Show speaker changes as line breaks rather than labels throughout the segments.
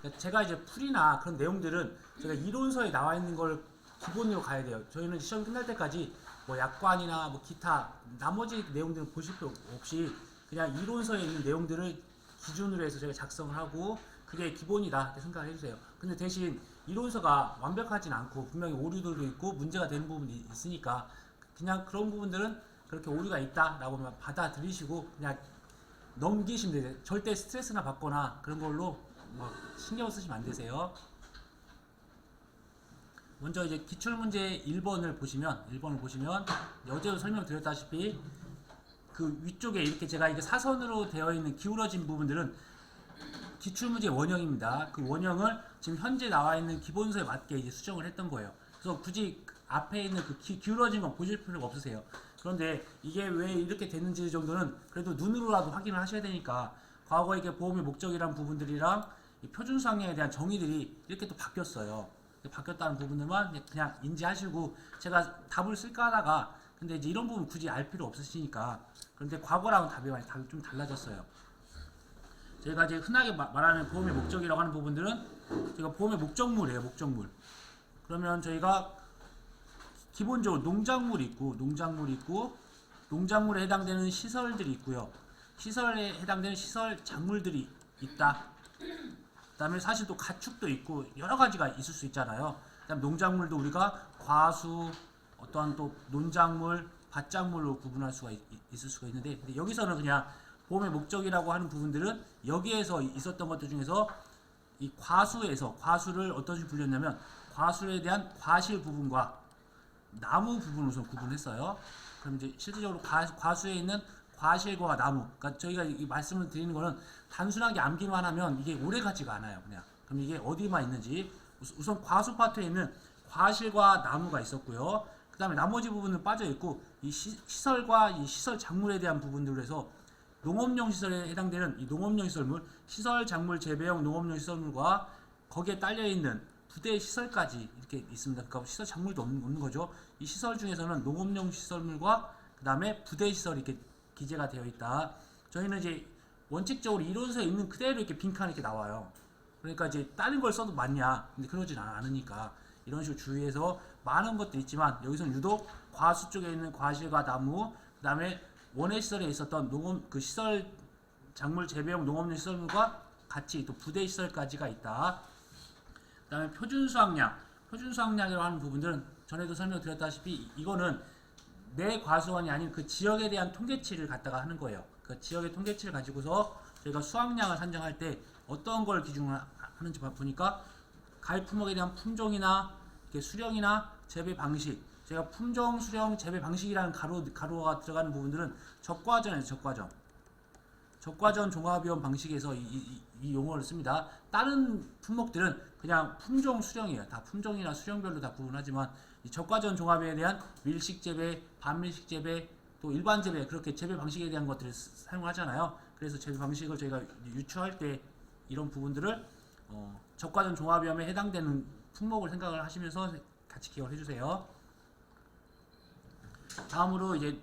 그러니까 제가 이제 풀이나 그런 내용들은 제가 이론서에 나와 있는 걸 기본으로 가야 돼요. 저희는 시험 끝날 때까지 뭐 약관이나 뭐 기타 나머지 내용들은 보실 필요 없이 그냥 이론서에 있는 내용들을 기준으로 해서 제가 작성을 하고 그게 기본이다 이렇게 생각을 해주세요. 근데 대신 이론서가 완벽하진 않고 분명히 오류들도 있고 문제가 되는 부분이 있으니까 그냥 그런 부분들은 그렇게 오류가 있다라고 받아들이시고 그냥 넘기시면 돼요. 절대 스트레스나 받거나 그런 걸로 뭐 신경 쓰시면 안 되세요. 먼저 이제 기출문제 1번을 보시면 어제도 설명드렸다시피 그 위쪽에 이렇게 제가 이게 사선으로 되어 있는 기울어진 부분들은 기출문제 원형입니다. 그 원형을 지금 현재 나와 있는 기본서에 맞게 이제 수정을 했던 거예요. 그래서 굳이 앞에 있는 그 기울어진 건 보실 필요가 없으세요. 그런데 이게 왜 이렇게 됐는지 정도는 그래도 눈으로라도 확인을 하셔야 되니까 과거에 이게 보험의 목적이란 부분들이랑 이 표준수학량에 대한 정의들이 이렇게 또 바뀌었어요. 바뀌었다는 부분들만 그냥 인지하시고 제가 답을 쓸까 하다가 근데 이제 이런 부분 굳이 알 필요 없으시니까 그런데 과거랑은 답이 좀 달라졌어요. 저희가 이제 흔하게 말하는 보험의 목적이라고 하는 부분들은 저희가 보험의 목적물이에요. 목적물. 그러면 저희가 기본적으로 농작물이 있고 농작물에 해당되는 시설들이 있고요. 시설에 해당되는 시설 작물들이 있다. 그 다음에 사실 또 가축도 있고 여러 가지가 있을 수 있잖아요. 그 다음 농작물도 우리가 과수, 어떠한 또 논작물, 밭작물로 구분할 수가 있을 수가 있는데 근데 여기서는 그냥 보험의 목적이라고 하는 부분들은 여기에서 있었던 것들 중에서 이 과수를 어떤 식으로 불렸냐면 과수에 대한 과실 부분과 나무 부분을 우선 구분했어요. 그럼 이제 실질적으로 과수에 있는 과실과 나무. 그러니까 저희가 이 말씀을 드리는 거는 단순하게 암기만 하면 이게 오래 가지가 않아요. 그냥. 그럼 이게 어디만 있는지 우선 과수 파트에 있는 과실과 나무가 있었고요. 그 다음에 나머지 부분은 빠져 있고 이 시설과 이 시설 작물에 대한 부분들로 해서 농업용 시설에 해당되는 이 농업용 시설물, 시설 작물 재배용 농업용 시설물과 거기에 딸려 있는 부대 시설까지 이렇게 있습니다. 그러니까 시설 작물도 없는 거죠. 이 시설 중에서는 농업용 시설물과 그 다음에 부대 시설이 이렇게 기재가 되어 있다. 저희는 이제 원칙적으로 이론서에 있는 그대로 이렇게 빈칸 이렇게 나와요. 그러니까 이제 다른 걸 써도 맞냐? 근데 그러진 않으니까 이런 식으로 주의해서 많은 것도 있지만 여기서는 유독 과수 쪽에 있는 과실과 나무, 그 다음에 원예 시설에 있었던 농업 그 시설 작물 재배용 농업용 시설물과 같이 또 부대 시설까지가 있다. 그 다음에 표준수학량이라고 하는 부분들은 전에도 설명드렸다시피 이거는 내 과수원이 아닌 그 지역에 대한 통계치를 갖다가 하는 거예요. 그 지역의 통계치를 가지고서 저희가 수확량을 산정할 때 어떤 걸 기준으로 하는지 보니까 가입 품목에 대한 품종이나 수령이나 재배 방식, 제가 품종, 수령, 재배 방식이라는 가로가 들어가는 부분들은 적과전에서 적과전 종합위원 방식에서 이 용어를 씁니다. 다른 품목들은 그냥 품종, 수령이에요. 다 품종이나 수령별로 다 구분하지만 이 적과전 종합에 대한 밀식 재배, 반밀식 재배, 또 일반 재배 그렇게 재배 방식에 대한 것들을 사용하잖아요. 그래서 재배 방식을 저희가 유추할 때 이런 부분들을 적과전 종합위험에 해당되는 품목을 생각을 하시면서 같이 기억을 해주세요. 다음으로 이제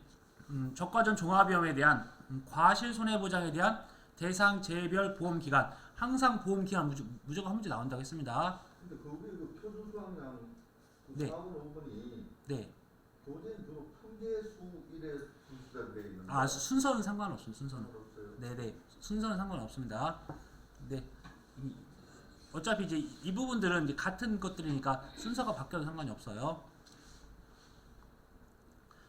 적과전 종합위험에 대한 과실 손해보장에 대한 대상 재별 보험 기간 항상 보험 기간 무조건 한 문제 나온다고 했습니다.
근데 거기 그 표준수학량 그
네.
4번 5번이
네.
교재는 주로 품계수 1에 분수가 되어 있는데
순서는 상관없습니다. 순서는.
없어요.
네네. 순서는 상관없습니다. 네. 어차피 이제 이 부분들은 이제 같은 것들이니까 순서가 바뀌어도 상관이 없어요.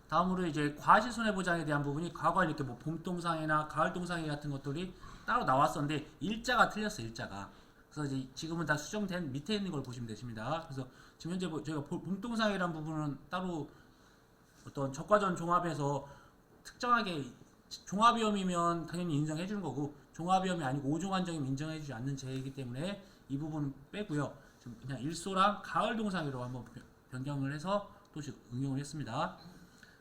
다음으로 이제 과실손해보장에 대한 부분이 과거에 이렇게 뭐 봄동상이나 가을동상이 같은 것들이 따로 나왔었는데 일자가 틀렸어요. 일자가. 그래서 이제 지금은 다 수정된 밑에 있는 걸 보시면 되십니다. 그래서 지금 현재 저희가 봄동상이라는 부분은 따로 어떤 적과전 종합에서 특정하게 종합위험이면 당연히 인정해 주는 거고 종합위험이 아니고 오종한정이면 인정해 주지 않는 제이기 때문에 이 부분은 빼고요. 지금 그냥 일소랑 가을동상으로 한번 변경을 해서 또씩 응용을 했습니다.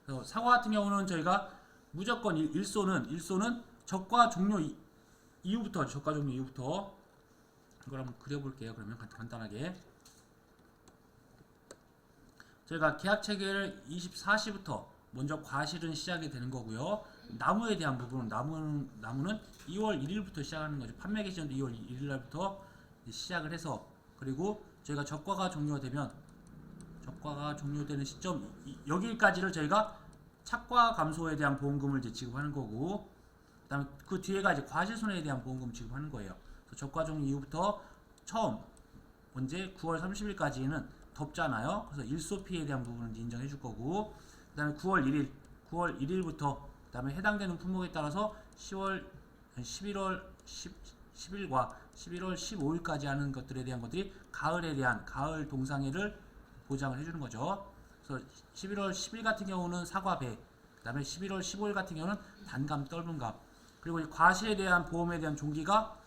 그래서 사과 같은 경우는 저희가 무조건 일소는 적과 종료 이후부터 적과 종료 이후부터 이걸 한번 그려볼게요. 그러면 간단하게 저희가 계약 체계를 24시부터 먼저 과실은 시작이 되는 거고요. 나무에 대한 부분은 나무는 2월 1일부터 시작하는 거죠. 판매 기준도 2월 1일 날부터 시작을 해서 그리고 저희가 적과가 종료되면 적과가 종료되는 시점 여기까지를 저희가 착과 감소에 대한 보험금을 이제 지급하는 거고 그다음에 그 뒤에가 이제 과실손해에 대한 보험금 지급하는 거예요. 그래서 적과 종료 이후부터 처음 언제 9월 30일까지는 덮잖아요. 그래서 일소 피해에 대한 부분은 인정해 줄 거고 그다음에 9월 1일부터 그다음에 해당되는 품목에 따라서 11월 10일과 11월 15일까지 하는 것들에 대한 것들이 가을에 대한 가을 동상해를 보장을 해주는 거죠. 그래서 11월 10일 같은 경우는 사과배, 그 다음에 11월 15일 같은 경우는 단감, 떫은감, 그리고 이 과실에 대한 보험에 대한 종기가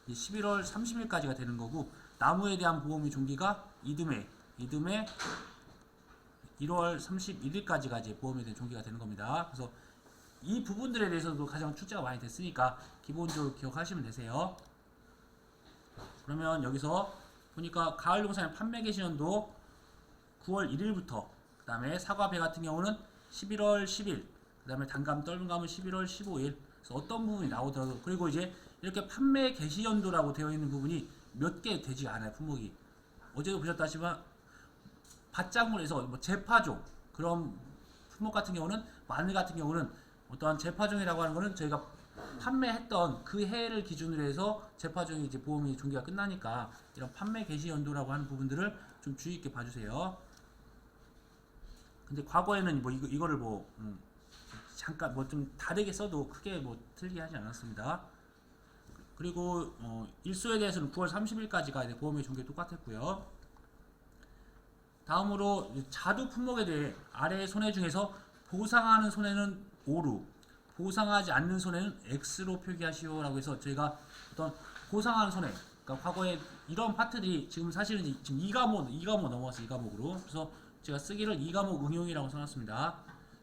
11월 30일까지가 되는 거고 나무에 대한 보험의 종기가 이듬해 1월 31일까지가 이제 보험에 대한 종기가 되는 겁니다. 그래서 이 부분들에 대해서도 가장 출제가 많이 됐으니까 기본적으로 기억하시면 되세요. 그러면 여기서 보니까 가을 농산의 판매 개시연도 9월 1일부터 그 다음에 사과배 같은 경우는 11월 10일 그 다음에 단감 떫은감은 11월 15일 그래서 어떤 부분이 나오더라도 그리고 이제 이렇게 판매 개시연도라고 되어 있는 부분이 몇 개 되지 않아요. 품목이 어제도 보셨다시피 밭작물에서 뭐 재파종 그런 품목 같은 경우는 마늘 같은 경우는 어떠한 재파종이라고 하는 거는 저희가 판매했던 그 해를 기준으로 해서 재파종이 이제 보험이 종기가 끝나니까 이런 판매 개시 연도라고 하는 부분들을 좀 주의 있게 봐주세요. 근데 과거에는 뭐 이거를 뭐 잠깐 뭐 좀 다르게 써도 크게 뭐 틀리게 하지 않았습니다. 그리고 일소에 대해서는 9월 30일까지가 보험의 종기 똑같았고요. 다음으로 자두 품목에 대해 아래 손해 중에서 보상하는 손해는 O로 보상하지 않는 손해는 X로 표기하시오라고 해서 저희가 어떤 보상하는 손해 그러니까 과거에 이런 파트들이 지금 사실은 지금 2과목 넘어왔어요. 2과목으로 그래서 제가 쓰기를 2과목 응용이라고 써놨습니다.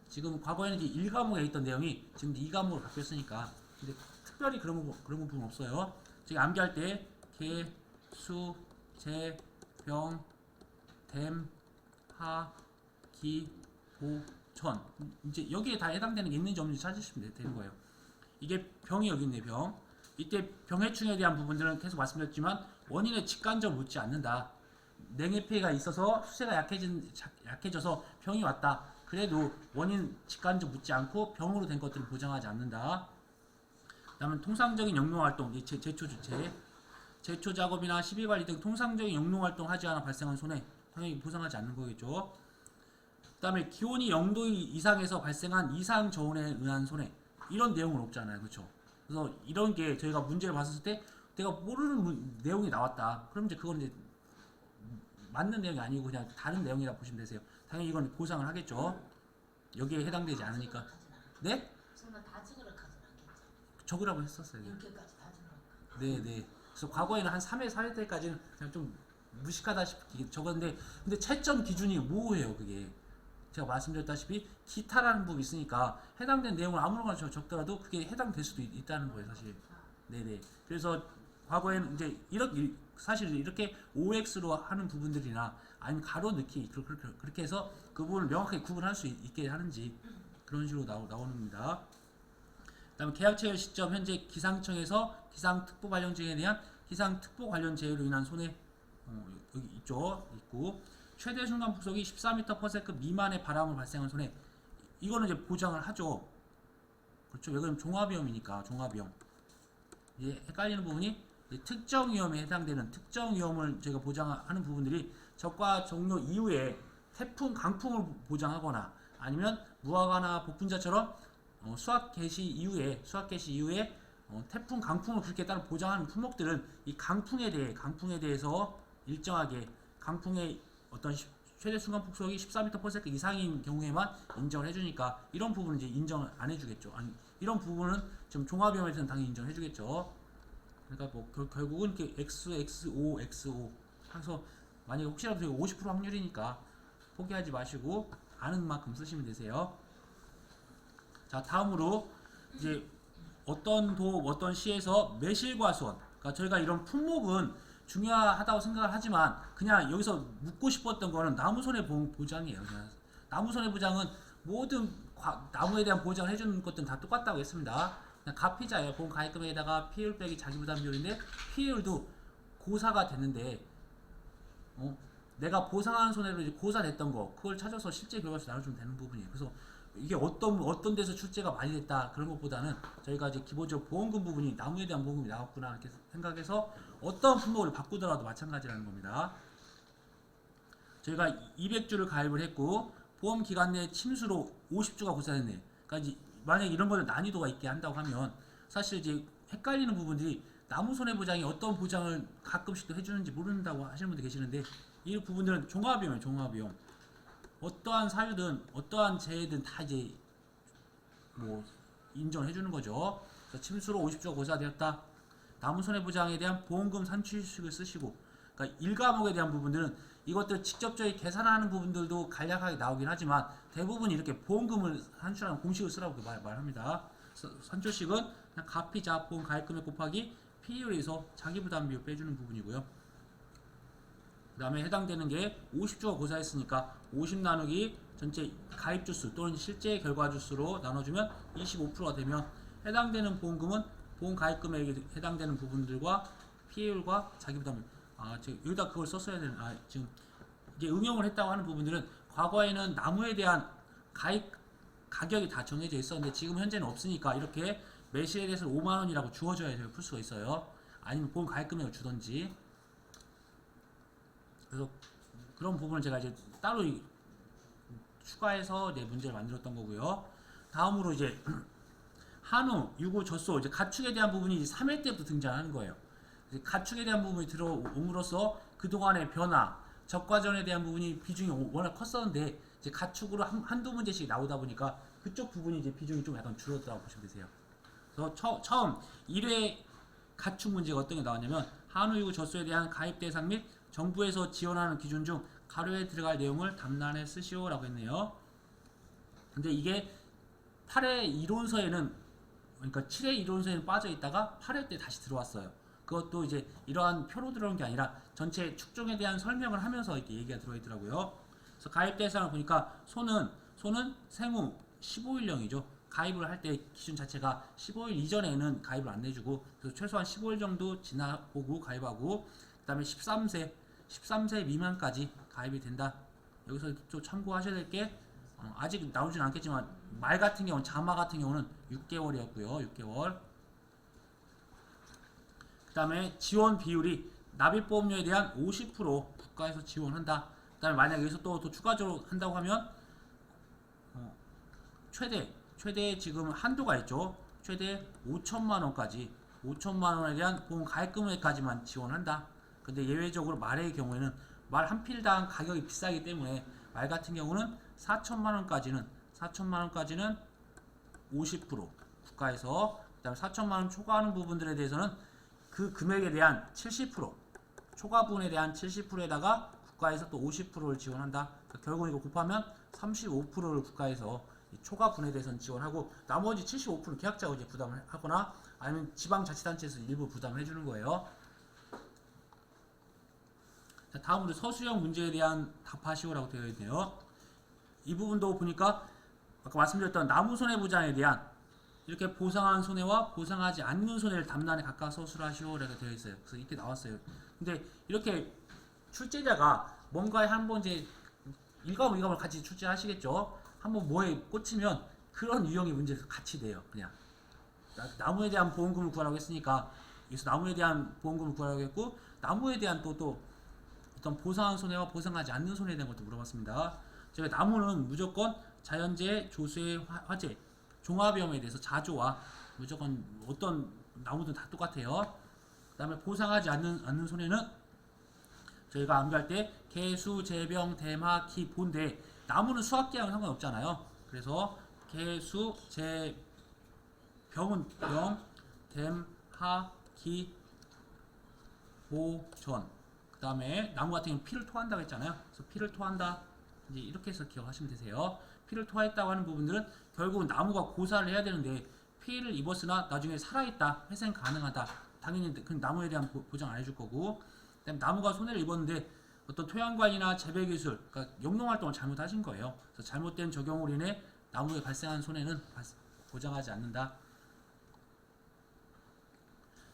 지금 과거에는 이제 1과목에 있던 내용이 지금 2과목으로 바뀌었으니까 근데 특별히 그런 부분 없어요. 제가 암기할 때 개, 수, 재, 병, 댐, 하, 기, 보, 천 이제 여기에 다 해당되는 게 있는지 없는지 찾으시면 되는 거예요. 이게 병이 여기 있네. 병 이때 병해충에 대한 부분들은 계속 말씀드렸지만 원인에 직간접 묻지 않는다. 냉해폐가 있어서 수세가 약해져서 병이 왔다. 그래도 원인 직간접 묻지 않고 병으로 된 것들을 보장하지 않는다. 그 다음에 통상적인 영농활동 제초 주체 제초 작업이나 시비관리 등 통상적인 영농활동 하지 않아 발생한 손해 당연히 보상하지 않는 거겠죠. 그 다음에 기온이 0도 이상에서 발생한 이상 저온에 의한 손해 이런 내용은 없잖아요. 그렇죠? 그래서 이런 게 저희가 문제를 봤을 때 내가 모르는 내용이 나왔다. 그럼 이제 그건 이제 맞는 내용이 아니고 그냥 다른 내용이라 보시면 되세요. 당연히 이건 보상을 하겠죠. 여기에 해당되지 않으니까. 네?
설마 다 적으라 하진 않겠죠?
적으라고 했었어요.
이렇게까지 다 적으라.
네네. 그래서 과거에는 한 3회, 4회 때까지는 그냥 좀 무식하다시피 적었는데 근데 채점 기준이 모호해요. 그게 제가 말씀드렸다시피 기타라는 부분이 있으니까 해당된 내용을 아무거나 적더라도 그게 해당될 수도 있다는 거예요. 사실. 네네. 그래서 과거에는 이제 이렇게 사실 이렇게 OX로 하는 부분들이나 아니면 가로 넣기 그렇게 해서 그 부분을 명확하게 구분할 수 있게 하는지 그런 식으로 나오는 겁니다. 그다음에 계약 체결 시점 현재 기상청에서 기상특보 관련 제휴에 대한 기상특보 관련 제휴로 인한 손해 여기 있고 최대 순간 풍속이 14m/s 미만의 바람으로 발생한 손해 이거는 이제 보장을 하죠. 그렇죠. 왜 그러면 종합위험이니까 종합위험. 이제 헷갈리는 부분이 특정 위험에 해당되는 특정 위험을 저희가 보장하는 부분들이 적과 종료 이후에 태풍, 강풍을 보장하거나 아니면 무화과나 복분자처럼 수확 개시 이후에 태풍, 강풍을 그렇게 따로 보장하는 품목들은 이 강풍에 대해서 일정하게 강풍의 어떤 최대 순간 풍속이 14m/s 이상인 경우에만 인정을 해주니까 이런 부분은 이제 인정을 안 해주겠죠. 아니 이런 부분은 지금 종합위험에서는 당연히 인정을 해주겠죠. 그러니까 뭐 결국은 이렇게 X, XO, XO 해서 만약에 혹시라도 50% 확률이니까 포기하지 마시고 아는 만큼 쓰시면 되세요. 자 다음으로 이제 어떤 도 어떤 시에서 매실과수원 그러니까 저희가 이런 품목은 중요하다고 생각을 하지만 그냥 여기서 묻고 싶었던 거는 나무손해 보장이에요. 그냥 나무손해 보장은 모든 나무에 대한 보장을 해주는 것들은 다 똑같다고 했습니다. 그냥 가피자예요. 보험 가입금액에다가 피해율 빼기 자기부담 비율인데 피해율도 고사가 됐는데 내가 보상하는 손해로 이제 고사됐던 거 그걸 찾아서 실제 결과에서 나눠주면 되는 부분이에요. 그래서 이게 어떤 데서 출제가 많이 됐다 그런 것보다는 저희가 이제 기본적으로 보험금 부분이 나무에 대한 보험금이 나왔구나 이렇게 생각해서 어떤 품목을 바꾸더라도 마찬가지라는 겁니다. 저희가 200주를 가입을 했고 보험 기간 내 침수로 50주가 고사됐네. 그러니까 이제 만약에 이런 거는 난이도가 있게 한다고 하면 사실 이제 헷갈리는 부분들이 나무 손해보장이 어떤 보장을 가끔씩 또 해주는지 모른다고 하시는 분들 계시는데 이 부분들은 종합비용이에요. 종합비용. 어떠한 사유든 어떠한 재해든 다 이제 뭐 인정을 해주는 거죠. 그래서 침수로 50주가 고사되었다. 나무 손해보장에 대한 보험금 산출식을 쓰시고, 그러니까 1과목에 대한 부분들은 이것들 직접적인 계산하는 부분들도 간략하게 나오긴 하지만 대부분 이렇게 보험금을 산출하는 공식을 쓰라고 말합니다. 산출식은 그냥 가피자 보험 가입금액 곱하기 P율에서 자기부담비율 빼주는 부분이고요. 그 다음에 해당되는 게 50주가 고사했으니까 50 나누기 전체 가입 주수 또는 실제 결과 주수로 나눠주면 25%가 되면 해당되는 보험금은 보험 가입 금액에 해당되는 부분들과 피해율과 자기부담. 지금 여기다 그걸 썼어야 되는. 지금 이제 응용을 했다고 하는 부분들은 과거에는 나무에 대한 가입 가격이 다 정해져 있었는데 지금 현재는 없으니까 이렇게 매실에 대해서 5만 원이라고 주어져야 저희가 풀 수가 있어요. 아니면 보험 가입 금액을 주던지. 그래서 그런 부분을 제가 이제 따로 추가해서 문제를 만들었던 거고요. 다음으로 이제 한우, 유구, 젖소, 이제 가축에 대한 부분이 이제 3회 때부터 등장하는 거예요. 이제 가축에 대한 부분이 들어옴으로써 그동안의 변화, 적과전에 대한 부분이 비중이 워낙 컸었는데 이제 가축으로 한두 문제씩 나오다 보니까 그쪽 부분이 이제 비중이 좀 약간 줄었다고 보시면 되세요. 그래서 처음 1회 가축 문제가 어떤 게 나왔냐면 한우, 유구, 젖소에 대한 가입 대상 및 정부에서 지원하는 기준 중 가료에 들어갈 내용을 담란에 쓰시오라고 했네요. 근데 이게 8회 이론서에는 그러니까 7회 이론서에는 빠져 있다가 8회 때 다시 들어왔어요. 그것도 이제 이러한 표로 들어온 게 아니라 전체 축종에 대한 설명을 하면서 이렇게 얘기가 들어있더라고요. 그래서 가입 대상을 보니까 소는 생후 15일령이죠. 가입을 할 때 기준 자체가 15일 이전에는 가입을 안 내주고 그래서 최소한 15일 정도 지나보고 가입하고 그 다음에 13세 미만까지 가입이 된다. 여기서 좀 참고하셔야 될 게 아직 나오진 않겠지만 말 같은 경우는 자마 같은 경우는 6개월이었고요. 6개월. 그 다음에 지원 비율이 납입보험료에 대한 50% 국가에서 지원한다. 그 다음에 만약에 여기서 또 추가적으로 한다고 하면 최대 지금 한도가 있죠. 최대 5천만원까지 5천만원에 대한 보험 가입금액까지만 지원한다. 근데 예외적으로 말의 경우에는 말 한 필당 가격이 비싸기 때문에 말 같은 경우는 4천만원까지는 50% 국가에서 그 다음에 4천만원 초과하는 부분들에 대해서는 그 금액에 대한 70% 초과 부분에 대한 70%에다가 국가에서 또 50%를 지원한다. 그러니까 결국 이거 곱하면 35%를 국가에서 초과 분에 대해서는 지원하고 나머지 75%는 계약자가 이제 부담을 하거나 아니면 지방자치단체에서 일부 부담을 해주는 거예요. 자, 다음으로 서술형 문제에 대한 답하시오라고 되어 있네요. 이 부분도 보니까 아까 말씀드렸던 나무 손해보장에 대한 이렇게 보상한 손해와 보상하지 않는 손해를 담란에 각각 서술하시오라고 되어 있어요. 그래서 이렇게 나왔어요. 근데 이렇게 출제자가 뭔가에 한번 이제 1과목, 2과목을 같이 출제하시겠죠. 한번 뭐에 꽂히면 그런 유형의 문제에서 같이 돼요. 그냥 나무에 대한 보험금을 구하라고 했으니까 여기서 나무에 대한 보험금을 구하라고 했고 나무에 대한 또 어떤 보상한 손해와 보상하지 않는 손해에 대한 것도 물어봤습니다. 제가 나무는 무조건 자연재해, 조수의 화재, 종합위험에 대해서 자조와 무조건 어떤 나무든 다 똑같아요. 그 다음에 보상하지 않는 손해는 저희가 암기할 때 개수, 재병, 대마, 기, 본데 나무는 수학기하고는 상관없잖아요. 그래서 개수, 병은 병, 댐, 하, 기, 보, 전. 그 다음에 나무 같은 경우는 피를 토한다고 했잖아요. 그래서 피를 토한다. 이제 이렇게 해서 기억하시면 되세요. 피를 토했다고 하는 부분들은 결국은 나무가 고사를 해야 되는데 피해를 입었으나 나중에 살아있다, 회생 가능하다. 당연히 그 나무에 대한 보장 안 해줄 거고, 그다음에 나무가 손해를 입었는데 어떤 토양관리나 재배 기술, 그러니까 영농 활동을 잘못하신 거예요. 그래서 잘못된 적용으로 인해 나무에 발생한 손해는 보장하지 않는다.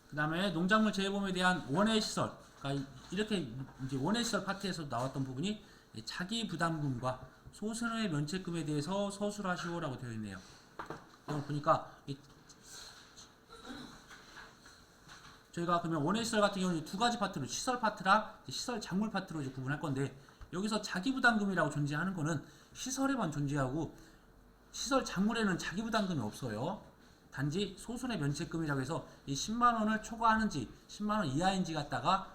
그 다음에 농작물 재배보험에 대한 원해 시설, 그러니까 이렇게 이제 원해시설 파트에서 나왔던 부분이 자기 부담금과 소수의 면책금에 대해서 서술하시오라고 되어 있네요. 그럼 보니까 저희가 그러면 원해시설 같은 경우는 두 가지 파트로 시설 파트랑 시설 작물 파트로 이제 구분할 건데, 여기서 자기 부담금이라고 존재하는 거는 시설에만 존재하고 시설 작물에는 자기 부담금이 없어요. 단지 소수의 면책금이라고 해서 이 10만 원을 초과하는지 10만 원 이하인지 갖다가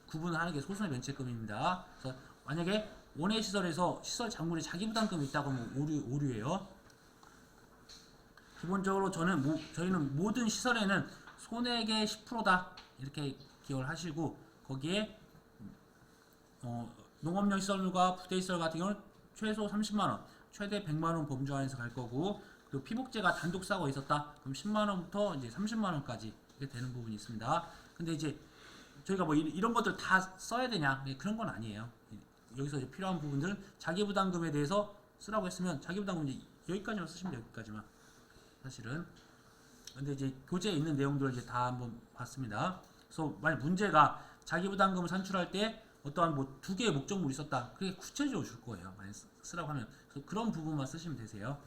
구분을 하는 게 소수의 면책금입니다. 그래서 만약에 원해 시설에서 시설 작물에 자기 부담금이 있다고 하면 오류예요. 기본적으로 저희는 모든 시설에는 손해액의 10%다 이렇게 기억을 하시고, 거기에 농업용 시설물과 부대시설 같은 경우는 최소 30만원, 최대 100만원 범주 안에서 갈 거고, 그리고 피복제가 단독 사고가 있었다 그럼 10만원부터 이제 30만원까지 이렇게 되는 부분이 있습니다. 근데 이제 저희가 뭐 이런 것들 다 써야 되냐, 그런 건 아니에요. 여기서 이제 필요한 부분들은 자기 부담금에 대해서 쓰라고 했으면 자기 부담금 이제 여기까지만 쓰시면 돼요. 여기까지만 사실은. 근데 이제 교재에 있는 내용들을 이제 다 한번 봤습니다. 그래서 만약 문제가 자기 부담금을 산출할 때 어떠한 뭐 두 개의 목적물이 있었다, 그게 구체적으로 줄 거예요. 만약 쓰라고 하면. 그래서 그런 부분만 쓰시면 되세요.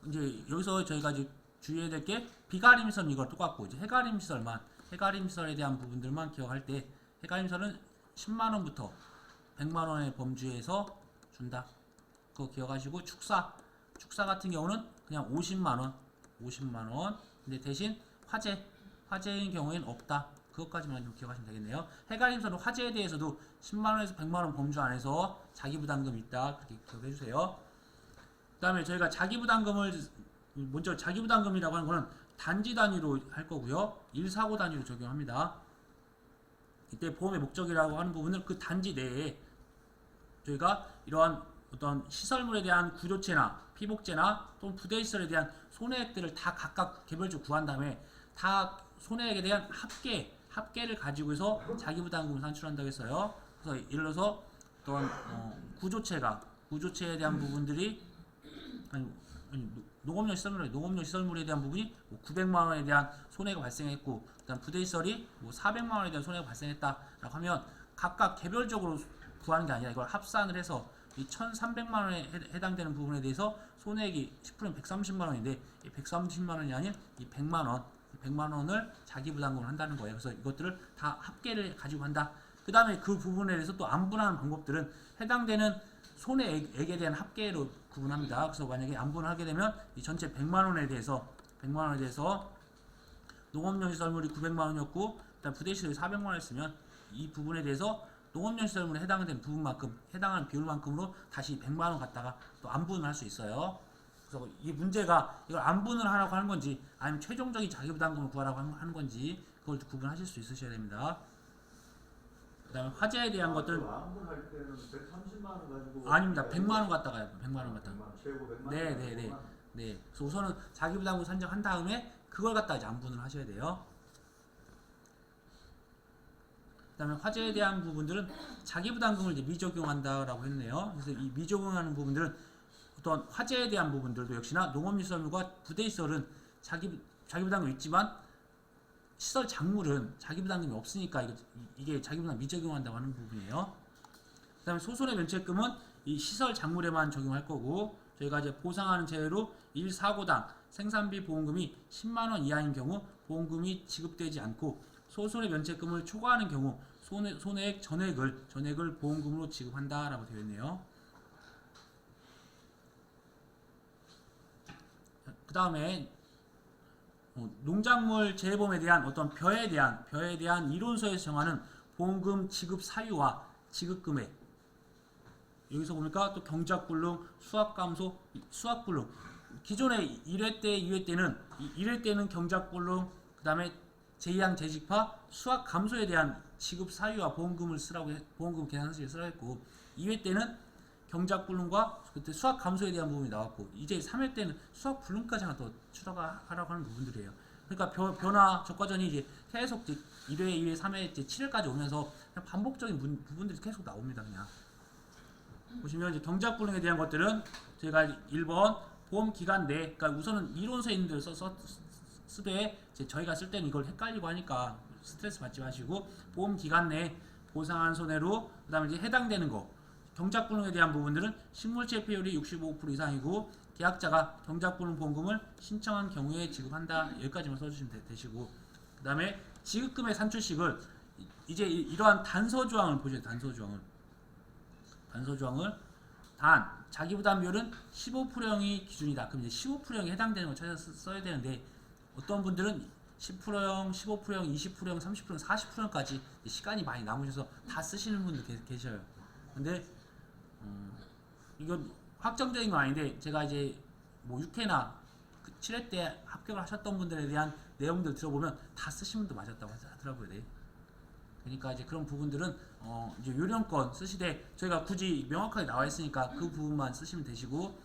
이제 여기서 저희가 이제 주의해야 될 게 비가림 시설 이거 똑같고, 이제 해가림 시설만, 해가림 시설에 대한 부분들만 기억할 때, 해가림 시설은 10만원부터 100만원의 범주에서 준다. 그거 기억하시고, 축사 같은 경우는 그냥 50만원. 근데 대신 화재인 경우에는 없다. 그것까지만 좀 기억하시면 되겠네요. 해가림설은 화재에 대해서도 10만원에서 100만원 범주 안에서 자기부담금이 있다. 그렇게 기억해 주세요. 그 다음에 저희가 자기부담금을, 먼저 자기부담금이라고 하는 거는 단지 단위로 할 거고요. 일사고 단위로 적용합니다. 이때 보험의 목적이라고 하는 부분은 그 단지 내에 저희가 이러한 어떤 시설물에 대한 구조체나 피복제나 또는 부대시설에 대한 손해액들을 다 각각 개별적으로 구한 다음에 다 손해액에 대한 합계를 가지고 해서 자기부담금을 산출한다고 했어요. 그래서 예를 들어서 어떤 구조체에 대한 부분들이 농업용 시설물에 대한 부분이 뭐 900만 원에 대한 손해가 발생했고, 그다음 부대시설이 뭐 400만 원에 대한 손해가 발생했다라고 하면 각각 개별적으로 구하는 게 아니라 이걸 합산을 해서 이 1,300만 원에 해당되는 부분에 대해서 손해액이 10%면 130만 원인데, 이 130만 원이 아닌 이 100만 원을 자기 부담금을 한다는 거예요. 그래서 이것들을 다 합계를 가지고 한다. 그 다음에 그 부분에 대해서 또 안분하는 방법들은 해당되는 손해액에 대한 합계로 구분합니다. 그래서 만약에 안분을 하게 되면 이 전체 100만 원에 대해서 농업용 시설물이 900만 원이었고, 그다음 부대시설이 400만 원이었으면 이 부분에 대해서 농업용 시설물에 해당되는 부분만큼, 해당하는 비율만큼으로 다시 100만 원 갖다가 또 안분을 할 수 있어요. 그래서 이 문제가 이걸 안분을 하라고 하는 건지 아니면 최종적인 자기부담금을 구하라고 하는 건지 그걸 구분하실 수 있으셔야 됩니다. 그 다음에 화재에 대한 것들은
안분할 때는 130만 원 가지고
아닙니다. 100만 원 갖다가요. 100만 원 갖다가.
최고 100만 원.
네. 그래서 우선은 자기부담금 산정한 다음에 그걸 갖다 이제 안분을 하셔야 돼요. 그 다음에 화재에 대한 부분들은 자기부담금을 이제 미적용한다라고 했네요. 그래서 이 미적용하는 부분들은 어떤 화재에 대한 부분들도 역시나 농업시설물과 부대시설은 자기부담금이 있지만 시설 작물은 자기부담금이 없으니까 이게 자기부담금 미적용한다고 하는 부분이에요. 그 다음에 소손의 면책금은 이 시설 작물에만 적용할 거고, 저희가 이제 보상하는 제외로 1사고당 생산비 보험금이 10만원 이하인 경우 보험금이 지급되지 않고, 소손의 면책금을 초과하는 경우 손해액 전액을 보험금으로 지급한다라고 되어 있네요. 그 다음에 농작물 재해보험에 대한 어떤 벼에 대한 이론서에서 정하는 보험금 지급 사유와 지급 금액, 여기서 보니까 또 경작불능, 수확감소, 수확불능, 기존의 1회 때, 2회 때는 1회 때는 경작불능, 그 다음에 제이항 재직파, 수확 감소에 대한 지급 사유와 보험금 계산서를 쓰라고 했고, 2회 때는 경작불능과 그때 수확 감소에 대한 부분이 나왔고, 이제 3회 때는 수확 불능까지 하나 더 추가하라고 하는 부분들이에요. 그러니까 변화 적과전이 이제 계속 1회, 2회, 3회, 7회까지 오면서 그냥 반복적인 부분들이 계속 나옵니다. 그냥 보시면 이제 경작불능에 대한 것들은 저희가 1번 보험 기간 내, 그러니까 우선은 이론서에 있는 데를 쓰되 이제 저희가 쓸 때는 이걸 헷갈리고 하니까 스트레스 받지 마시고 보험 기간 내에 보상한 손해로 그다음에 이제 해당되는 거 경작불능에 대한 부분들은 식물체 피해율이 65% 이상이고 계약자가 경작불능 보험금을 신청한 경우에 지급한다. 여기까지만 써주시면 되시고 그다음에 지급금의 산출식을 이제 이러한 단서 조항을 보셔야 돼요. 단서 조항을 단 자기부담 비율은 15%형이 기준이다. 그럼 이제 15%형이 해당되는 걸 찾아서 써야 되는데 어떤 분들은 10%형, 15%형, 20%형, 30%형, 40%형까지 시간이 많이 남으셔서 다 쓰시는 분들 계셔요. 근데 이건 확정적인 건 아닌데 제가 이제 뭐 6회나 7회 때 합격을 하셨던 분들에 대한 내용들 들어보면 다 쓰신 분도 맞았다고 하더라고요. 네. 그러니까 이제 그런 부분들은 이제 요령권 쓰시되 저희가 굳이 명확하게 나와 있으니까 그 부분만 쓰시면 되시고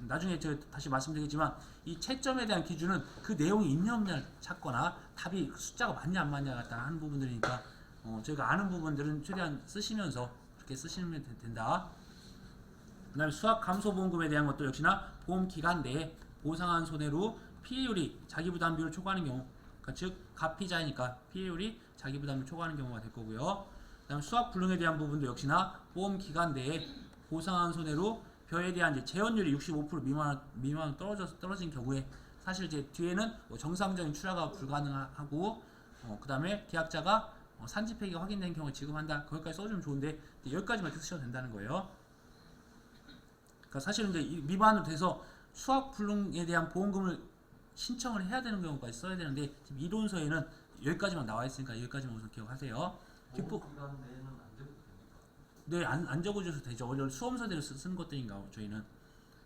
나중에 제가 다시 말씀드리겠지만 이 채점에 대한 기준은 그 내용이 있냐 없냐를 찾거나 답이 숫자가 맞냐 안 맞냐 같다 하는 부분들이니까 저희가 아는 부분들은 최대한 쓰시면서 그렇게 쓰시면 된다. 그 다음에 수학 감소 보험금에 대한 것도 역시나 보험 기간 내에 보상한 손해로 피해율이 자기부담 비율을 초과하는 경우 그러니까 즉 가피자이니까 피해율이 자기부담을 초과하는 경우가 될 거고요. 그 다음에 수학 불능에 대한 부분도 역시나 보험 기간 내에 보상한 손해로 벼에 대한 이제 재현율이 65% 미만 떨어진 경우에 사실 이제 뒤에는 정상적인 출하가 불가능하고 그 다음에 계약자가 산지 폐기가 확인된 경우에 지급한다. 거기까지 써주면 좋은데 여기까지만 이렇게 쓰셔도 된다는 거예요. 그러니까 사실은 이제 미만으로 돼서 수학 불능에 대한 보험금을 신청을 해야 되는 경우까지 써야 되는데 지금 이론서에는 여기까지만 나와 있으니까 여기까지만 우선 기억하세요.
기간 내에는 안 적어도 됩니까?
네, 안 적어줘도 되죠. 원래 수험서대로 쓰는 것들인가 저희는.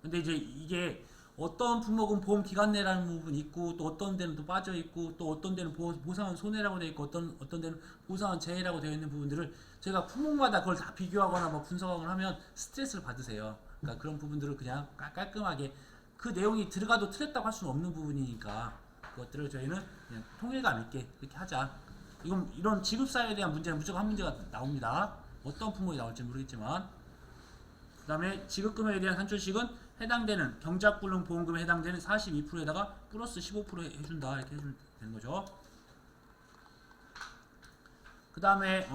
근데 이제 이게 어떤 품목은 보험 기간 내라는 부분이 있고 또 어떤 데는 또 빠져 있고 또 어떤 데는 보상한 손해라고 되어 있고 어떤 데는 보상한 재해라고 되어 있는 부분들을 저희가 품목마다 그걸 다 비교하거나 뭐 분석하거나 하면 스트레스를 받으세요. 그러니까 그런 부분들을 그냥 깔끔하게 그 내용이 들어가도 틀렸다고 할 수는 없는 부분이니까 그것들을 저희는 그냥 통일감 있게 이렇게 하자. 이런 지급사유에 대한 문제는 무조건 한 문제가 나옵니다. 어떤 품목이 나올지 모르겠지만 그 다음에 지급금액에 대한 산출식은 해당되는 경작불능 보험금에 해당되는 42%에다가 플러스 15% 해준다 이렇게 해주면 되는 거죠. 그 다음에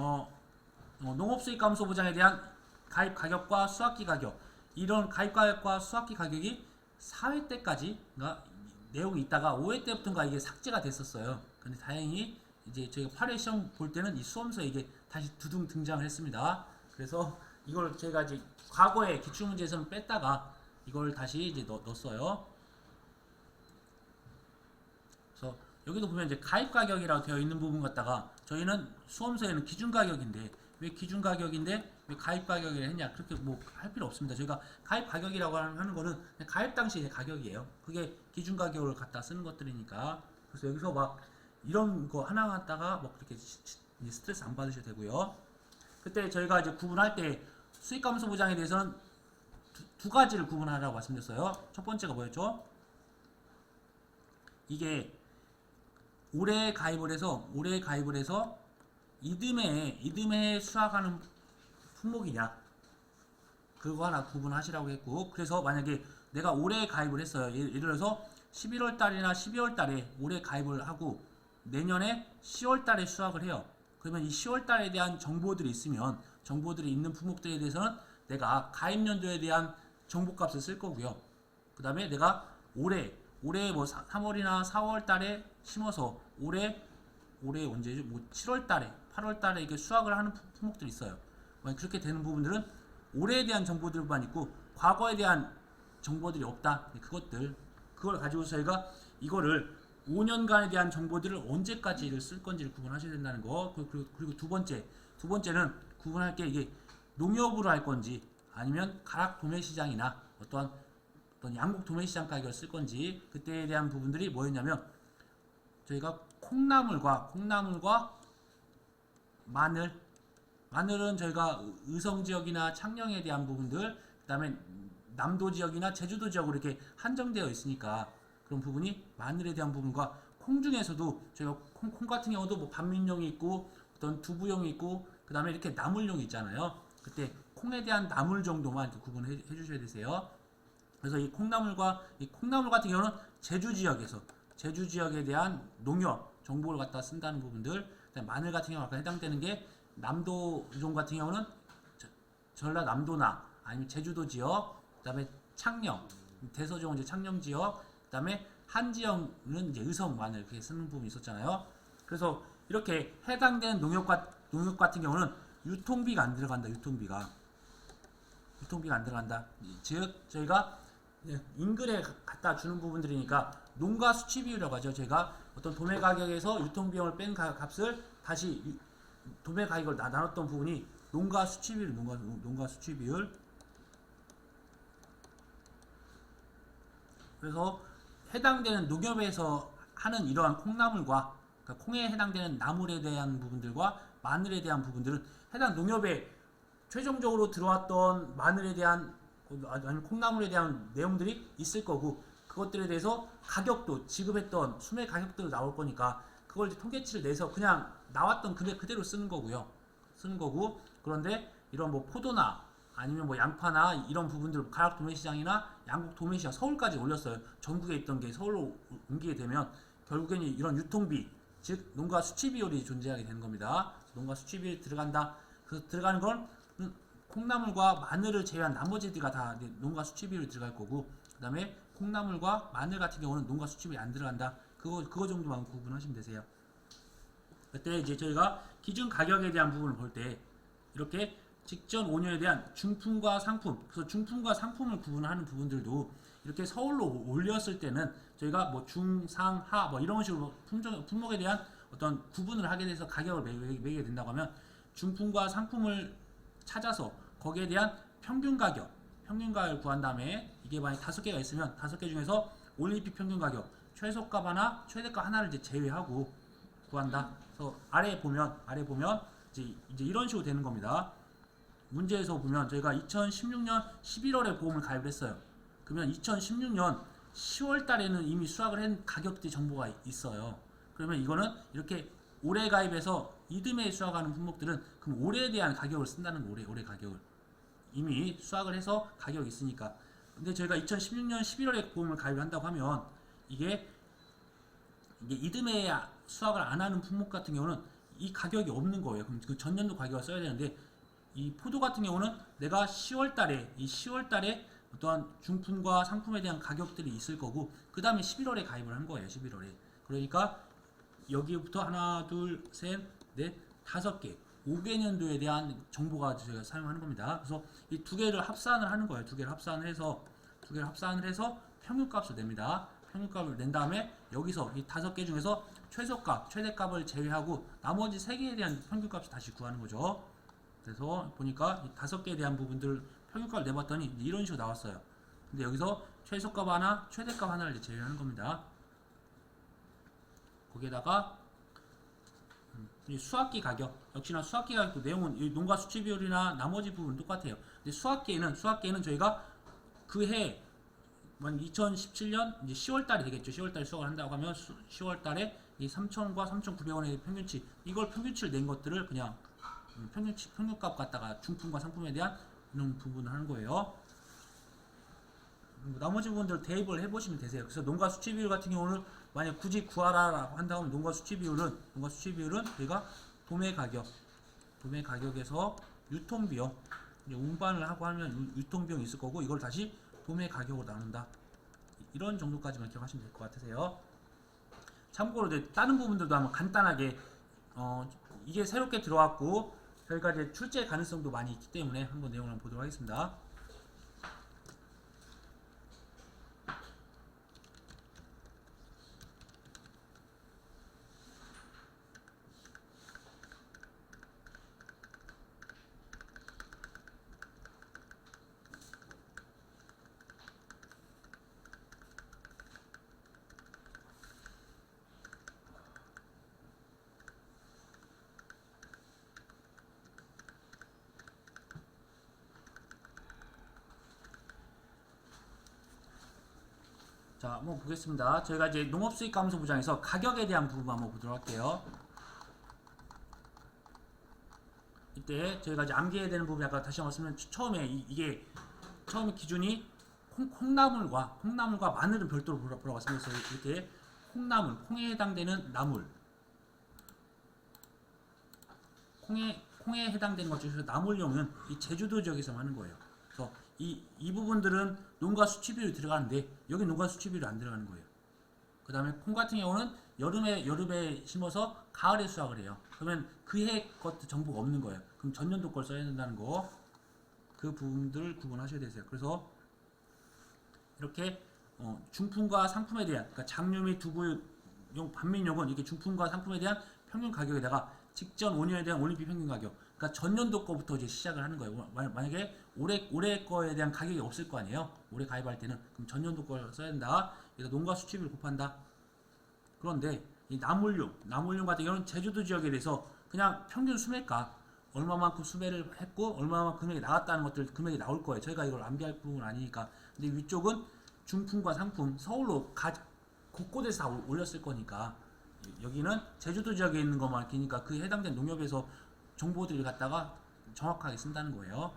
농업수익 감소 보장에 대한 가입 가격과 수확기 가격 이런 가입 가격과 수확기 가격이 4회 때까지가 내용이 있다가 5회 때부터인가 이게 삭제가 됐었어요. 근데 다행히 이제 저희가 8회 시험 볼 때는 이 수험서에 이게 다시 두둥 등장을 했습니다. 그래서 이걸 저희가 이제 과거에 기출문제에서는 뺐다가 이걸 다시 이제 넣었어요. 그래서 여기도 보면 이제 가입 가격이라고 되어 있는 부분 갖다가 저희는 수험서에는 기준 가격인데 왜 기준 가격인데 왜 가입 가격이라 했냐 그렇게 뭐 할 필요 없습니다. 저희가 가입 가격이라고 하는 거는 그냥 가입 당시의 가격이에요. 그게 기준 가격을 갖다 쓰는 것들이니까 그래서 여기서 막 이런 거 하나 갖다가 뭐 그렇게 스트레스 안 받으셔도 되고요. 그때 저희가 이제 구분할 때 수익 감소 보장에 대해서는 두 가지를 구분하라고 말씀드렸어요. 첫 번째가 뭐였죠? 이게 올해 가입을 해서 이듬해 수확하는 품목이냐 그거 하나 구분하시라고 했고 그래서 만약에 내가 올해 가입을 했어요. 예를 들어서 11월 달이나 12월 달에 올해 가입을 하고 내년에 10월 달에 수확을 해요. 그러면 이 10월 달에 대한 정보들이 있으면 정보들이 있는 품목들에 대해서는 내가 가입 연도에 대한 정보값을 쓸 거고요. 그 다음에 내가 올해 뭐 3월이나 4월 달에 심어서 올해 언제죠? 뭐 7월 달에 8월 달에 이렇게 수확을 하는 품목들이 있어요. 그렇게 되는 부분들은 올해에 대한 정보들만 있고 과거에 대한 정보들이 없다. 그걸 가지고 저희가 이거를 5년간에 대한 정보들을 언제까지를 쓸 건지를 구분하셔야 된다는 거. 그리고 두 번째는 구분할 게 이게 농협으로 할 건지 아니면 가락 도매시장이나 어떤 양국 도매시장 가격을 쓸 건지 그때에 대한 부분들이 뭐였냐면 저희가 콩나물과 마늘은 저희가 의성 지역이나 창녕에 대한 부분들 그 다음에 남도 지역이나 제주도 지역으로 이렇게 한정되어 있으니까 그런 부분이 마늘에 대한 부분과 콩 중에서도 저희가 콩 같은 경우도 뭐 반민용이 있고 어떤 두부용이 있고 그 다음에 이렇게 나물용이 있잖아요. 그때 콩에 대한 나물 정도만 이렇게 구분해 주셔야 되세요. 그래서 이 콩나물 같은 경우는 제주 지역에 대한 농협 정보를 갖다 쓴다는 부분들, 그다음에 마늘 같은 경우 아까 해당되는 게 남도종 같은 경우는 전라남도나 아니면 제주도 지역, 그다음에 창녕, 대서종은 이제 창녕 지역, 그다음에 한지역은 이제 의성 마늘 이렇게 쓰는 부분이 있었잖아요. 그래서 이렇게 해당되는 농협 같은 경우는 유통비가 안 들어간다. 유통비가 안 들어간다. 즉 저희가 인근에 갖다 주는 부분들이니까 농가 수치 비율이라고 하죠. 제가 어떤 도매 가격에서 유통 비용을 뺀 값을 다시 도매 가격을 나눴던 부분이 농가 수치 비율, 농가 수치 비율. 그래서 해당되는 농협에서 하는 이러한 콩나물과 그러니까 콩에 해당되는 나물에 대한 부분들과 마늘에 대한 부분들은 해당 농협에 최종적으로 들어왔던 마늘에 대한 아니면 콩나물에 대한 내용들이 있을 거고 그것들에 대해서 가격도 지급했던 수매 가격대로 나올 거니까 그걸 이제 통계치를 내서 그냥 나왔던 그대로 쓰는 거고요. 쓰는 거고 그런데 이런 뭐 포도나 아니면 뭐 양파나 이런 부분들 가락 도매시장이나 양국 도매시장 서울까지 올렸어요. 전국에 있던 게 서울로 옮기게 되면 결국에는 이런 유통비 즉 농가 수치 비율이 존재하게 되는 겁니다. 농가 수치 비율이 들어간다. 그래서 들어가는 건 콩나물과 마늘을 제외한 나머지가 다 농가 수치 비율이 들어갈 거고 그 다음에 콩나물과 마늘 같은 경우는 농가 수치 비율이 안 들어간다. 그거 정도만 구분하시면 되세요. 그때 이제 저희가 기준 가격에 대한 부분을 볼 때 이렇게 직전 5년에 대한 중품과 상품, 그래서 중품과 상품을 구분하는 부분들도 이렇게 서울로 올렸을 때는 저희가 뭐 중, 상, 하 뭐 이런 식으로 품목에 대한 어떤 구분을 하게 돼서 가격을 매기게 된다고 하면 중품과 상품을 찾아서 거기에 대한 평균 가격을 구한 다음에 이게 만약 5개가 있으면 5개 중에서 올림픽 평균 가격, 최소값 하나, 최대값 하나를 이제 제외하고 구한다. 그래서 아래 보면 이제 이런 식으로 되는 겁니다. 문제에서 보면 저희가 2016년 11월에 보험을 가입을 했어요. 그러면 2016년 10월 달에는 이미 수확을 한 가격대 정보가 있어요. 그러면 이거는 이렇게 올해 가입해서 이듬해 수확하는 품목들은 그럼 올해에 대한 가격을 쓴다는 거, 올해 가격을. 이미 수확을 해서 가격이 있으니까. 근데 저희가 2016년 11월에 보험을 가입을 한다고 하면 이게 이듬해 수확을 안 하는 품목 같은 경우는 이 가격이 없는 거예요. 그럼 그 전년도 가격을 써야 되는데 이 포도 같은 경우는 내가 10월 달에 어떠한 중품과 상품에 대한 가격들이 있을 거고 그 다음에 11월에 가입을 한 거예요. 11월에. 그러니까 여기부터 하나, 둘, 셋, 넷, 5개 5개년도에 대한 정보가 저희가 사용하는 겁니다. 그래서 이 두 개를 합산을 하는 거예요. 두 개를 합산을 해서 평균값을 냅니다. 평균값을 낸 다음에 여기서 이 5개 중에서 최소값, 최대값을 제외하고 나머지 3개에 대한 평균값을 다시 구하는 거죠. 그래서 보니까 이 5개에 대한 부분들 평균값을 내봤더니 이런 식으로 나왔어요. 근데 여기서 최소값 하나, 최대값 하나를 이제 제외하는 겁니다. 거기에다가 이 수확기 가격, 역시나 수확기 가격도 내용은 이 농가 수치 비율이나 나머지 부분 똑같아요. 근데 수확기에는 저희가 그해 2017년 이제 10월 달이 되겠죠. 10월 달에 수확을 한다고 하면 10월 달에 이 3,000원과 3,900원의 평균치, 이걸 평균치를 낸 것들을 그냥 평균값 갖다가 중품과 상품에 대한 이런 부분을 하는 거예요. 나머지 부분들 대입을 해보시면 되세요. 그래서 농가 수치 비율 같은 경우는 만약 굳이 구하라고 한다면 농가 수치 비율은 저희가 도매 가격에서 유통비용, 운반을 하고 하면 유통비용이 있을 거고 이걸 다시 도매 가격으로 나눈다. 이런 정도까지만 기억하시면 될 것 같으세요. 참고로 이제 다른 부분들도 한번 간단하게 이게 새롭게 들어왔고 저희가 이제 출제 가능성도 많이 있기 때문에 한번 내용을 한번 보도록 하겠습니다. 자, 한번 보겠습니다. 저희가 이제 농업수익감소부장에서 가격에 대한 부분 한번 보도록 할게요. 이때 저희가 이제 암기해야 되는 부분이 아까 다시 한번 말씀드리면 처음에 이게 처음에 기준이 콩나물과 마늘은 별도로 보라고 말씀드렸어요. 이렇게 콩에 해당되는 나물, 콩에 해당되는 것 중에서 나물용은 이 제주도 지역에서 하는 거예요. 그래서 이 부분들은 농가 수치비율이 들어가는데 여기 농가 수치비율이 안 들어가는 거예요. 그 다음에 콩 같은 경우는 여름에 심어서 가을에 수확을 해요. 그러면 그해 것도 정보가 없는 거예요. 그럼 전년도 걸 써야 된다는 거, 그 부분들을 구분하셔야 되세요. 그래서 이렇게 중품과 상품에 대한, 그러니까 장류 및 두부용 반민용은 이게 중품과 상품에 대한 평균 가격에다가 직전 5년에 대한 올림픽 평균 가격, 그러니까 전년도 거부터 이제 시작을 하는 거예요. 만약에 올해 거에 대한 가격이 없을 거 아니에요. 올해 가입할 때는 그럼 전년도 걸 써야 된다. 그래서 농가 수치비를 곱한다. 그런데 이 나물용 같은 경우는 제주도 지역에 대해서 그냥 평균 수매가 얼마만큼 수매를 했고 얼마만큼 금액이 나갔다는 것들 금액이 나올 거예요. 저희가 이걸 암기할 부분은 아니니까. 근데 위쪽은 중품과 상품 서울로 곳곳에서 다 올렸을 거니까 여기는 제주도 지역에 있는 것만 끼니까 그 해당된 농협에서 정보들을 갖다가 정확하게 쓴다는 거예요.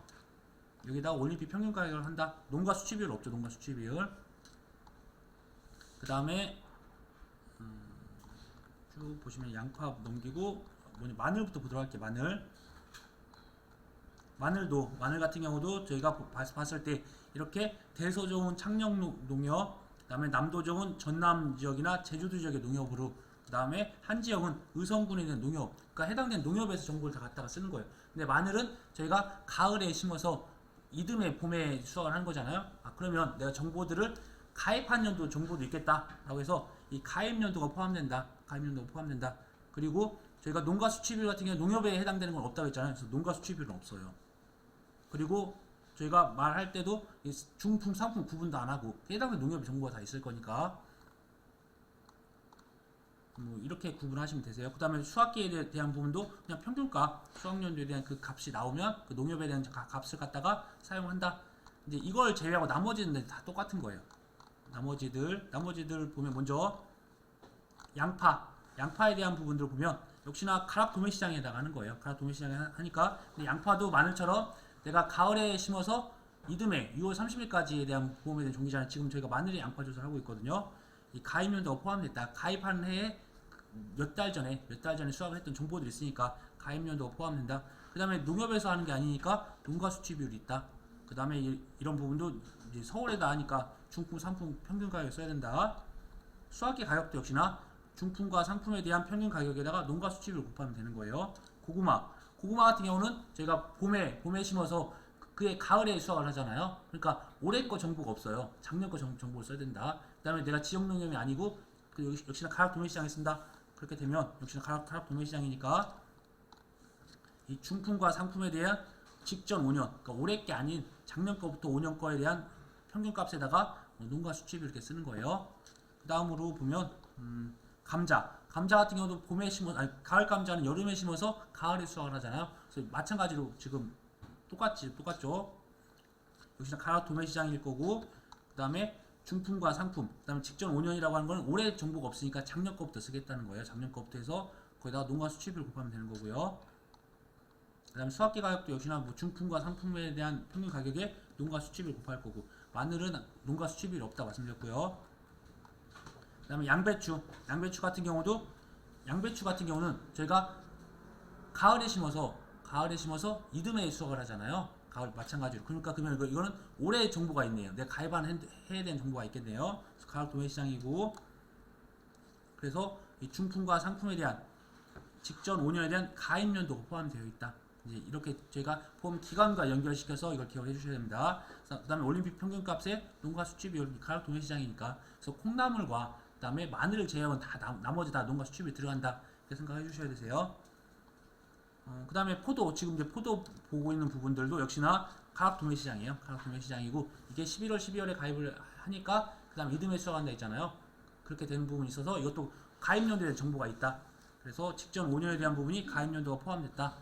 여기다가 올림픽 평균 가격을 한다. 농가 수치비율 없죠. 농가 수치비율. 그 다음에 쭉 보시면 양파 넘기고 마늘부터 보도록 할게요. 마늘 같은 경우도 저희가 봤을 때 이렇게 대서종은 창녕 농협, 그 다음에 남도종은 전남 지역이나 제주도 지역의 농협으로, 그 다음에 한 지역은 의성군에 있는 농협, 그러니까 해당된 농협에서 정보를 다 갖다가 쓰는 거예요. 근데 마늘은 저희가 가을에 심어서 이듬해 봄에 수확을 하는 거잖아요. 그러면 내가 정보들을 가입한 연도 정보도 있겠다라고 해서 이 가입 연도가 포함된다. 그리고 저희가 농가 수치비율 같은 경우 농협에 해당되는 건 없다고 했잖아요. 그래서 농가 수치비율은 없어요. 그리고 저희가 말할 때도 중품, 상품 구분도 안 하고 해당되는 농협 정보가 다 있을 거니까 이렇게 구분하시면 되세요. 그 다음에 수확기에 대한 부분도 그냥 평균가, 수확연도에 대한 그 값이 나오면 그 농협에 대한 값을 갖다가 사용한다. 이제 이걸 제외하고 나머지는 다 똑같은 거예요. 나머지들 보면 먼저 양파에 대한 부분들을 보면 역시나 가락 도매시장에 해당하는 거예요. 가락 도매시장에 하니까 근데 양파도 마늘처럼 내가 가을에 심어서 이듬해 6월 30일까지에 대한 보험에 대한 종기잖아요. 지금 저희가 마늘에 양파 조사를 하고 있거든요. 이 가입연도가 포함됐다. 가입한 해에 몇 달 전에 수확을 했던 정보들이 있으니까 가입연도가 포함된다. 그 다음에 농협에서 하는 게 아니니까 농가 수치 비율이 있다. 그 다음에 이런 부분도 이제 서울에다 하니까 중품, 상품 평균 가격을 써야 된다. 수확기 가격도 역시나 중품과 상품에 대한 평균 가격에다가 농가 수치비를 곱하면 되는 거예요. 고구마 같은 경우는 저희가 봄에 심어서 그해 가을에 수확을 하잖아요. 그러니까 올해 거 정보가 없어요. 작년 거 정보를 써야 된다. 그 다음에 내가 지역 농협이 아니고 역시나 가락 도매시장에 쓴다. 그렇게 되면 역시나 가락 도매시장이니까 이 중품과 상품에 대한 직전 5년, 그러니까 올해 게 아닌 작년 거부터 5년 거에 대한 평균값에다가 농가 수치비 이렇게 쓰는 거예요. 그 다음으로 보면 감자 같은 경우도 가을 감자는 여름에 심어서 가을에 수확을 하잖아요. 그래서 마찬가지로 지금 똑같죠. 역시나 가락 도매시장일 거고, 그 다음에 중품과 상품, 그 다음에 직전 5년이라고 하는 건 올해 정보가 없으니까 작년 거부터 쓰겠다는 거예요. 작년 거부터 해서 거기다가 농가 수치비를 곱하면 되는 거고요. 그 다음에 수확기 가격도 역시나 중품과 상품에 대한 평균 가격에 농가 수치비를 곱할 거고, 마늘은 농가 수치비율이 없다고 말씀드렸고요. 그 다음에 양배추 같은 경우는 저희가 가을에 심어서 이듬해 수확을 하잖아요. 가을 마찬가지로. 그러니까 그러면 이거는 올해 정보가 있네요. 내가 가입한 해에 대한 정보가 있겠네요. 그래서 가을 도매시장이고, 그래서 이 중품과 상품에 대한 직전 5년에 대한 가입연도가 포함되어 있다. 이제 이렇게 저희가 보험 기간과 연결시켜서 이걸 기억해 주셔야 됩니다. 그 다음에 올림픽 평균값의 농가 수치 비율, 가락 도매시장이니까 그래서 콩나물과 그 다음에 마늘을 제외하고는 나머지 다 농가 수치 비율 들어간다. 이렇게 생각해 주셔야 되세요. 그 다음에 포도, 지금 이제 포도 보고 있는 부분들도 역시나 가락 도매시장이에요. 가락 도매시장이고, 이게 11월, 12월에 가입을 하니까 그 다음 이듬해 수확한다 했잖아요. 그렇게 되는 부분이 있어서 이것도 가입연도에 대한 정보가 있다. 그래서 직전 5년에 대한 부분이 가입연도가 포함됐다.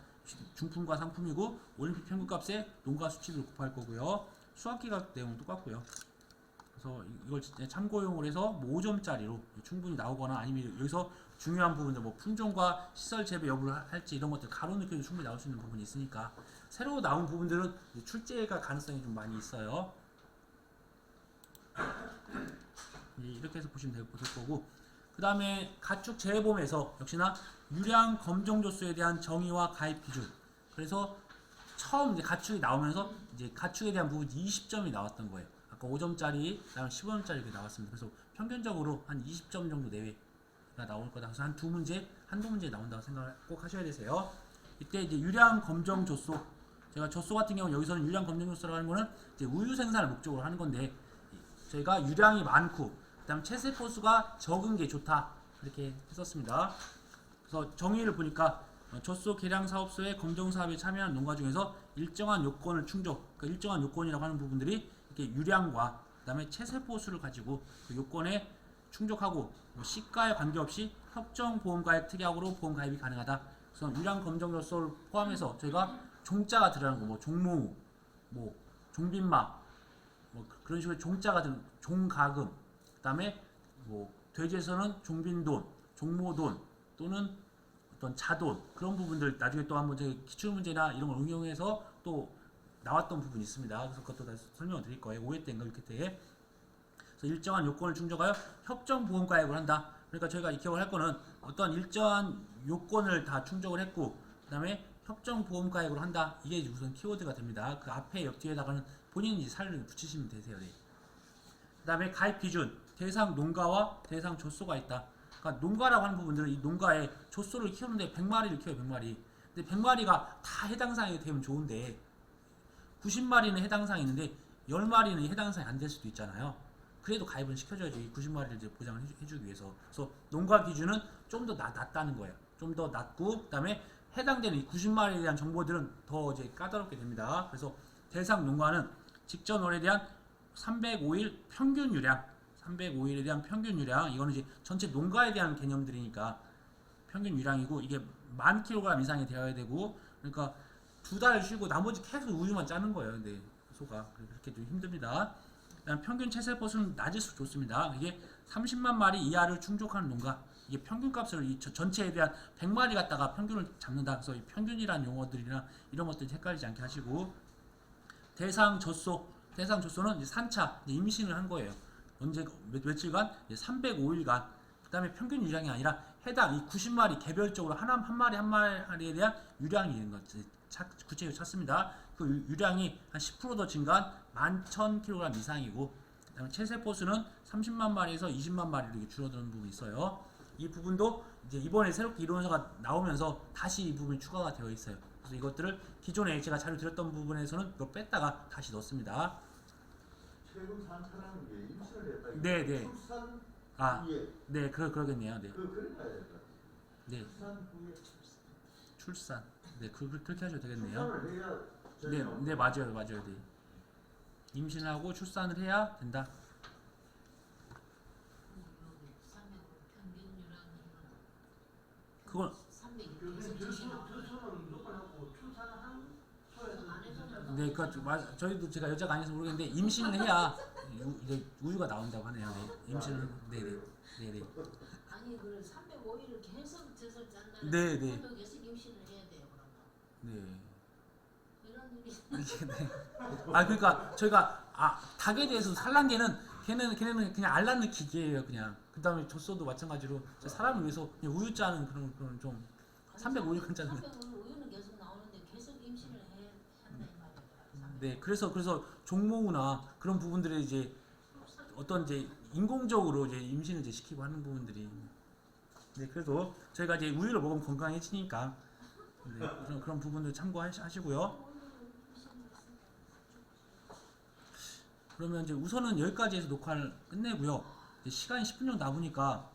중품과 상품이고, 올림픽 평균값에 농가 수치비를 곱할 거고요. 수확기 가격 내용은 똑같고요. 그래서 이걸 참고용으로 해서 5점짜리로 충분히 나오거나, 아니면 여기서 중요한 부분들 품종과 시설 재배 여부를 할지 이런 것들 가로 느껴도 충분히 나올 수 있는 부분이 있으니까, 새로 나온 부분들은 출제가 가능성이 좀 많이 있어요. 이렇게 해서 보시면 될 거고, 그 다음에 가축 재보험에서 역시나 유량 검정조수에 대한 정의와 가입 기준. 그래서 처음 이제 가축이 나오면서 이제 가축에 대한 부분 20점이 나왔던 거예요. 아까 5점짜리, 그다음에 15점짜리 이렇게 나왔습니다. 그래서 평균적으로 한 20점 정도 내외가 나올 거다. 그래서 한 두 문제, 한두 문제 나온다고 생각을 꼭 하셔야 되세요. 이때 이제 유량 검정조수. 제가 조수 같은 경우 여기서는 유량 검정조수라고 하는 거는 이제 우유 생산을 목적으로 하는 건데 저희가 유량이 많고 그다음 체세포수가 적은 게 좋다 이렇게 했었습니다. 그래서 정의를 보니까 조수 개량 사업소의 검정 사업에 참여한 농가 중에서 일정한 요건을 충족, 그러니까 일정한 요건이라고 하는 부분들이 이렇게 유량과 그다음에 체세포수를 가지고 그 요건에 충족하고 뭐 시가에 관계없이 협정 보험가입 특약으로 보험 가입이 가능하다. 그래서 유량 검정 조수를 포함해서 저희가 종자가 들어가는 거, 뭐 종모우, 뭐 종빈마, 뭐 그런 식으로 종자가 들은 종가금, 그다음에 뭐 돼지에서는 종빈돈, 종모돈 또는 어떤 자돈 그런 부분들 나중에 또 한번 저희 기출문제나 이런 걸 응용해서 또 나왔던 부분이 있습니다. 그래서 그것도 다시 설명을 드릴 거예요. 5회 때인가 6회 때에. 그래서 일정한 요건을 충족하여 협정 보험 가입을 한다. 그러니까 저희가 이 기억을 할 거는 어떤 일정한 요건을 다 충족을 했고 그다음에 협정 보험 가입을 한다. 이게 이제 우선 키워드가 됩니다. 그 앞에 옆 뒤에다가는 본인이 이제 살을 붙이시면 되세요. 네. 그다음에 가입 기준 대상 농가와 대상 젖소가 있다. 그러니까 농가라고 하는 부분들은 이 농가에 젖소를 키우는데 100마리를 키워요. 100마리. 근데 100마리가 다 해당 사항이 되면 좋은데 90마리는 해당 사항이 있는데 10마리는 해당 사항이 안 될 수도 있잖아요. 그래도 가입은 시켜줘야죠. 이 90마리를 이제 보장을 해주기 위해서. 그래서 농가 기준은 좀 더 낮다는 거예요. 좀 더 낮고 그다음에 해당되는 이 90마리에 대한 정보들은 더 이제 까다롭게 됩니다. 그래서 대상 농가는 직전월에 대한 305일 평균 유량, 305일에 대한 평균 유량, 이거는 이제 전체 농가에 대한 개념들이니까 평균 유량이고 이게 10,000kg 이상이 되어야 되고 그러니까 2달 쉬고 나머지 계속 우유만 짜는 거예요. 근데 소가 그렇게 좀 힘듭니다. 그다음 평균 체세포수는 낮을수록 좋습니다. 이게 30만 마리 이하를 충족하는 농가. 이게 평균값을 이 전체에 대한 100마리 갖다가 평균을 잡는다. 그래서 이 평균이란 용어들이나 이런 것들 헷갈리지 않게 하시고 대상 젖소. 대상 젖소는 이제 산차 이제 임신을 한 거예요. 언제 며칠간 305일간. 그다음에 평균 유량이 아니라 해당 이 90마리 개별적으로 한 마리 한 마리에 대한 유량이 있는 거지. 구체적으로 찾습니다. 그 유량이 한 10% 더 증가한 11,000kg 이상이고 그다음에 체세포수는 30만 마리에서 20만 마리로 이렇게 줄어드는 부분이 있어요. 이 부분도 이제 이번에 새롭게 이론서가 나오면서 다시 이 부분이 추가가 되어 있어요. 그래서 이것들을 기존에 제가 자료 드렸던 부분에서는 이거 뺐다가 다시 넣습니다.
최근 산차라는 게 임신을 했다.
네, 네.
출산
아,
후에
네, 그러겠네요. 네,
그래 가야 될 것 같아요.
네,
출산 후에
출산. 네, 그렇게 하셔도 되겠네요.
출산을 해야
네, 네, 맞아요, 네. 임신하고 출산을 해야 된다. 그건
300
교수는
계속 나오는
무조건 하고 출산을 한 소에서
네, 저희도 제가 여자가 아니어서 모르겠는데 임신을 해야 이제 우유가 나온다고 하네요. 네, 임신을 네네.
아니 그 305일을 계속 젖을 짠다는
네, 네.
그것도 계속 임신을 해야 돼요 그러면
네.
이런 일이
네. 아 그러니까 저희가 닭에 대해서 산란계는 걔네는 그냥 알 낳는 기계예요 그냥. 그다음에 젖소도 마찬가지로 사람을 위해서 그냥 우유 짜는 그런 좀 305일 짜는.
305일은 계속 나오는데 계속 임신을 해야 한다 이 말이에요.
네, 그래서 종모우나 그런 부분들에 이제 어떤 이제 인공적으로 이제 임신을 이제 시키고 하는 부분들이. 네, 그래도 저희가 이제 우유를 먹으면 건강해지니까 네, 그런 부분들 참고하시고요. 그러면 이제 우선은 여기까지 해서 녹화를 끝내고요. 이제 시간이 10분 정도 남으니까